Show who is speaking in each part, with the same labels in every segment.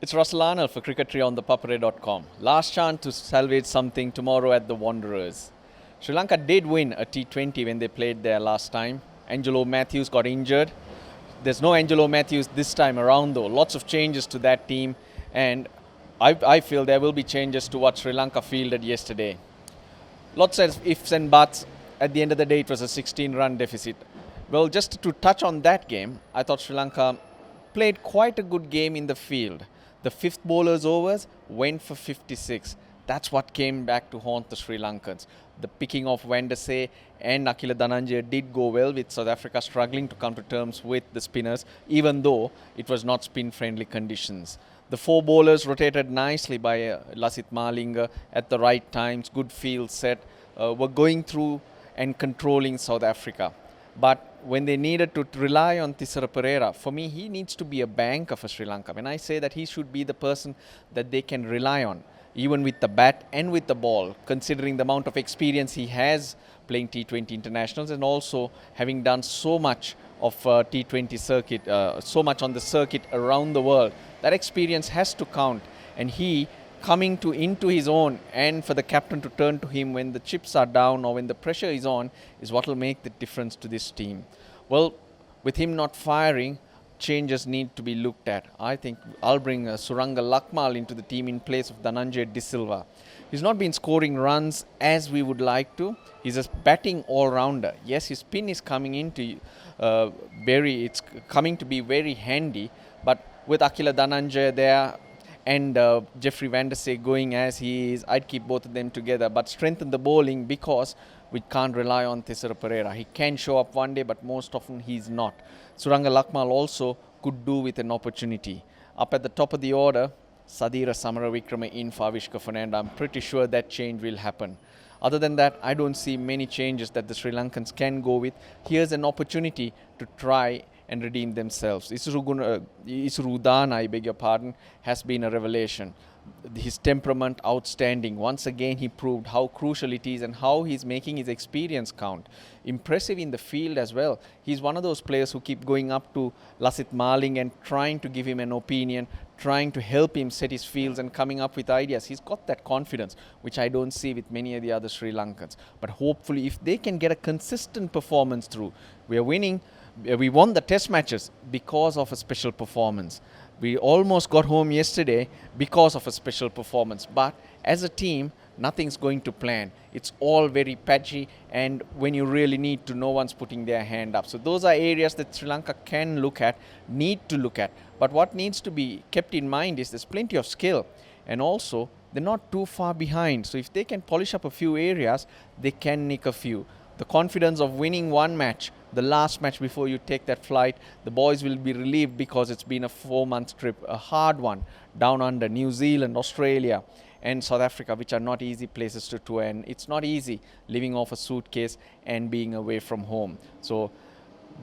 Speaker 1: It's Russel Arnold for Cricketry on ThePapare.com. Last chance to salvage something tomorrow at the Wanderers. Sri Lanka did win a T20 when they played there last time. Angelo Matthews got injured. There's no Angelo Matthews this time around though. Lots of changes to that team, and I feel there will be changes to what Sri Lanka fielded yesterday. Lots of ifs and buts. At the end of the day, it was a 16-run deficit. Well, just to touch on that game, I thought Sri Lanka played quite a good game in the field. The fifth bowler's overs went for 56. That's what came back to haunt the Sri Lankans. The picking of Vandase and Akila Dhananjaya did go well, with South Africa struggling to come to terms with the spinners, even though it was not spin-friendly conditions. The four bowlers rotated nicely by Lasith Malinga at the right times, good field set, were going through and controlling South Africa. But when they needed to rely on ThePapare, for me, he needs to be a banker for Sri Lanka. When I say that he should be the person that they can rely on, even with the bat and with the ball, considering the amount of experience he has playing T20 internationals and also having done so much of T20 circuit, so much on the circuit around the world. That experience has to count, and he coming into his own, and for the captain to turn to him when the chips are down or when the pressure is on, is what will make the difference to this team. Well, with him not firing, changes need to be looked at. I think I'll bring Suranga Lakmal into the team in place of Dhananjaya De Silva. He's not been scoring runs as we would like to. He's a batting all-rounder. Yes, his spin is coming into it's coming to be very handy, but with Akila Dhananjaya there and Jeffrey Vandase going as he is, I'd keep both of them together, but strengthen the bowling, because we can't rely on ThePapare. He can show up one day, but most often he's not. Suranga Lakmal also could do with an opportunity. Up at the top of the order, Sadira Samaravikrama in for Avishka Fernanda. I'm pretty sure that change will happen. Other than that, I don't see many changes that the Sri Lankans can go with. Here's an opportunity to try and redeem themselves. Isuru Udana, I beg your pardon, has been a revelation. His temperament outstanding. Once again, he proved how crucial it is and how he's making his experience count. Impressive in the field as well. He's one of those players who keep going up to Lasith Malinga and trying to give him an opinion, trying to help him set his fields and coming up with ideas. He's got that confidence, which I don't see with many of the other Sri Lankans. But hopefully, if they can get a consistent performance through, we are winning. We won the test matches because of a special performance. We almost got home yesterday because of a special performance. But as a team, nothing's going to plan. It's all very patchy, and when you really need to, no one's putting their hand up. So those are areas that Sri Lanka can look at, need to look at. But what needs to be kept in mind is there's plenty of skill, and also they're not too far behind. So if they can polish up a few areas, they can nick a few. The confidence of winning one match, the last match before you take that flight, the boys will be relieved because it's been a 4-month trip, a hard one, down under New Zealand, Australia and South Africa, which are not easy places to tour, and it's not easy living off a suitcase and being away from home. So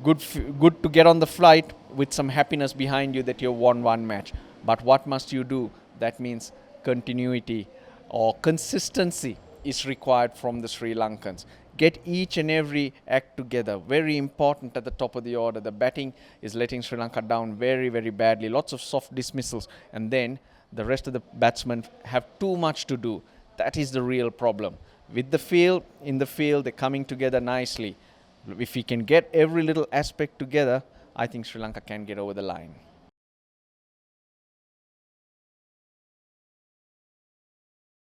Speaker 1: good to get on the flight with some happiness behind you that you won one match. But what must you do? That means continuity or consistency is required from the Sri Lankans. Get each and every act together. Very important at the top of the order. The batting is letting Sri Lanka down very, very badly. Lots of soft dismissals. And then the rest of the batsmen have too much to do. That is the real problem. With the field, in the field, they're coming together nicely. If we can get every little aspect together, I think Sri Lanka can get over the line.